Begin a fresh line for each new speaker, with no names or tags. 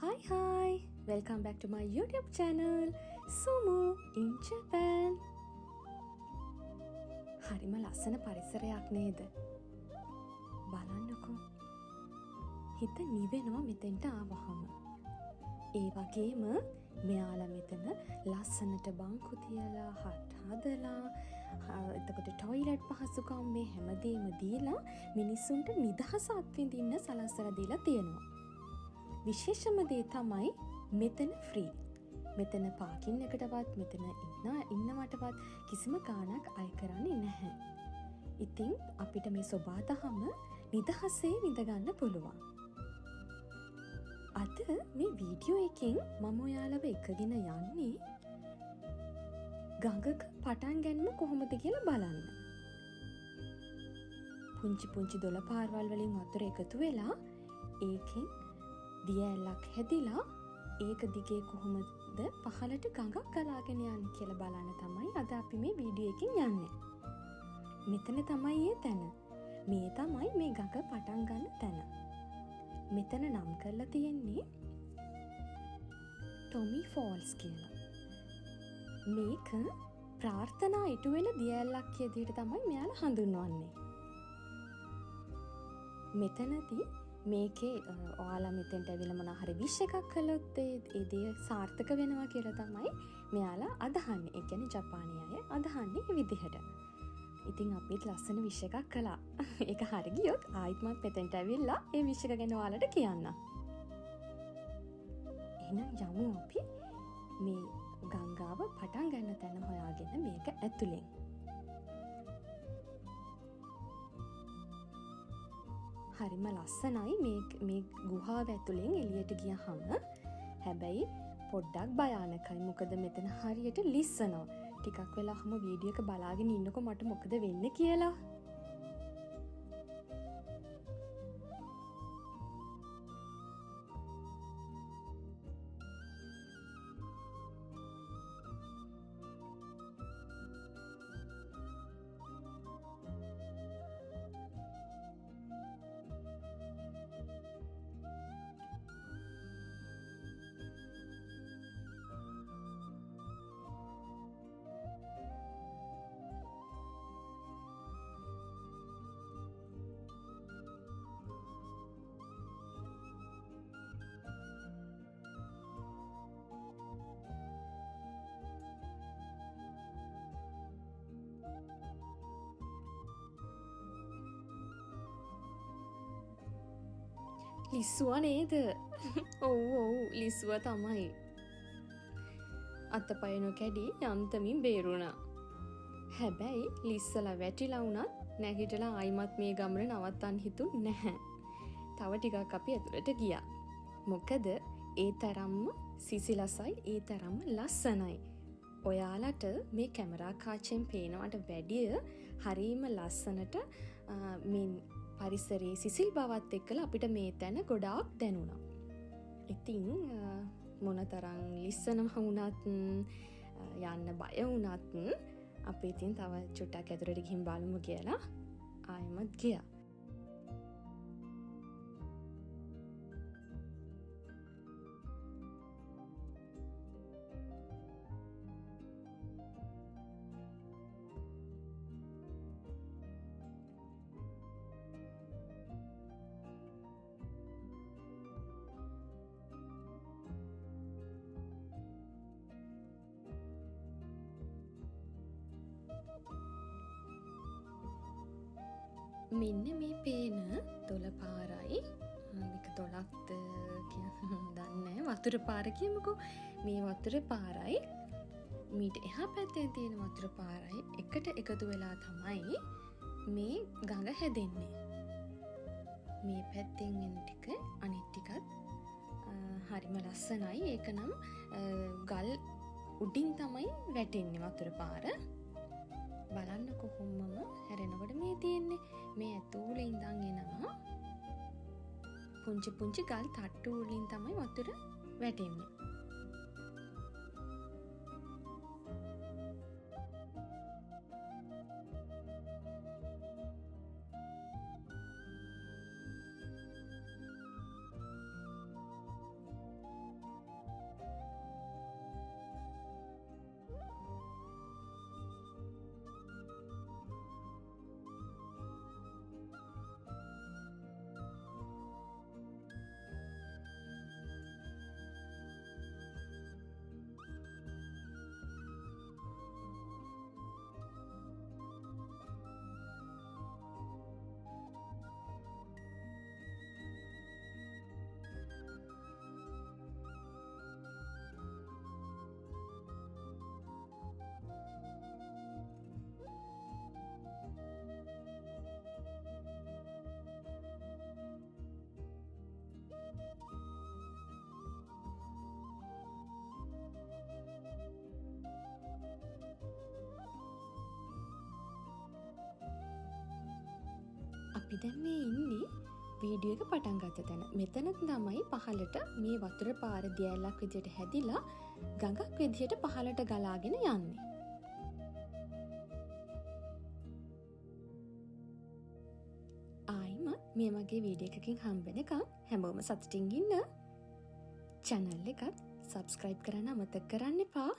Hi, welcome back to my YouTube channel, Sumu in Japan. හරිම ලස්සන පරිසරයක් නේද? බලන්නකෝ. හිත නිවෙනවා මෙතෙන්ට ආවහම. ඒ වගේම මෙයාලා මෙතන ලස්සනට බංකු තියලා හදලා එතකොට ටොයිලට් පහසුකම් මේ හැමදේම දීලා මිනිස්සුන්ට නිදහස අත්විඳින්න සලස්සලා දීලා තියෙනවා. විශේෂම දේ තමයි මෙතන ෆ්‍රී. මෙතන පාකින් එකටවත් මෙතන ඉන්නවටවත් කිසිම ගාණක් අය කරන්නේ නැහැ. ඉතින් අපිට මේ සොබාදහම නිදහසේ විඳගන්න පුළුවන්. අද මේ වීඩියෝ එකෙන් මම ඔයාලව එකගෙන යන්නේ ගඟක පටන් ගැනීම කොහොමද කියලා බලන්න. පුංචි දොළ පාරවල් වලින් වතුර එකතු වෙලා ඒකෙන් දිය ඇල්ලක් හැදිලා ඒක දිගේ කොහොමද පහළට ගඟක් ගලාගෙන යන්නේ කියලා බලන්න තමයි අද අපි මේ වීඩියෝ එකෙන් යන්නේ. මෙතන තමයි ඒ තැන. මේ තමයි මේ ගඟ පටන් ගන්න තැන. මෙතන නම් කරලා තියෙන්නේ ටොමි ෆෝල්ස් කියලා. මේක ප්‍රාර්ථනා ඉටු වෙන දිය ඇල්ලක් විදිහට තමයි මෙයාලා හඳුන්වන්නේ. මෙතනදී මේකේ ඔයාලා මෙතෙන්ට ඇවිල්ලා මොනවා හරි විශ් එකක් කළොත් ඒ දේ සාර්ථක වෙනවා කියලා තමයි මෙයාලා අදහන්නේ. ඒ කියන්නේ ජපානයේ අය අදහන්නේ මේ විදිහට. ඉතින් අපිත් ලස්සන විශ් එකක් කළා. ඒක හරි ගියොත් ආයිත්මත් මෙතෙන්ට ඇවිල්ලා ඒ විශ් එක ගැන ඔයාලට කියන්න. එහෙනම් යමු අපි මේ ගංගාව පටන් ගන්න තැන හොයාගෙන මේක ඇතුලෙන්. හරිම ලස්සනයි මේ ගුහාව ඇතුලෙන් එළියට ගියහම. හැබැයි පොඩ්ඩක් භයානකයි. මොකද මෙතන හරියට ලිස්සනවා. ටිකක් වෙලාවම වීඩියෝ එක බලාගෙන ඉන්නකො මට මොකද වෙන්නේ කියලා. ලිස්සුව නේද? ඔව් ලිස්සුව තමයි. අතපය නොකැඩි යන්තමින් බේරුණා. හැබැයි ලිස්සලා වැටිලා වුණත් නැගිටලා ආයිමත් මේ ගමන නවත්තන්න හිතුන්නේ නැහැ. තව ටිකක් අපි ඇතුළට ගියා. මොකද ඒ තරම්ම සිසිලසයි ඒ තරම්ම ලස්සනයි. ඔයාලට මේ කැමරා කාචයෙන් පේනවට වැඩිය හරීම ලස්සනට මේ පරිසරයේ සිසිල් බවත් එක්කලා අපිට මේ තැන ගොඩාක් දැනුණා. ඉතින් මොනතරම් ලිස්සනම වුණත් යන්න බය වුණත් අපි ඉතින් තව චුට්ටක් ඇතුළට ගිහින් බලමු කියලා ආයෙමත් ගියා. මෙන්න මේ පේන දොළ පාරයි මේක දොළක්ද දන්නේ වතුර පාර කියමුකෝ. මේ වතුර පාරයි මීට එහා පැත්තෙන් තියෙන වතුර පාරයි එකට එකතු වෙලා තමයි මේ ගඟ හැදෙන්නේ. මේ පැත්තෙන් එන ටික අනිත් ටිකත් හරිම ලස්සනයි. ඒක නම් ගල් උඩින් තමයි වැටෙන්නේ වතුර පාර. බලන්න කොහොමම හැරෙනකොට මේ තියෙන්නේ මේ ඇතුලේ ඉඳන් එනවා පුංචි ගල් තට්ටු වලින් තමයි වතුර වැටෙන්නේ. අපි දැන් මේ ඉන්නේ වීඩියෝ එක පටන් ගත්ත තැන. මෙතන තමයි පහළට මේ වතුර පාර දියැලක් විදියට හැදිලා ගඟක් විදියට පහළට ගලාගෙන යන්නේ. ආයිමත් මේ වගේ වීඩියෝ එකකින් හම්බෙනකම් හැමෝම සතුටින් ඉන්න. channel එකත් subscribe කරන්න අමතක කරන්න එපා.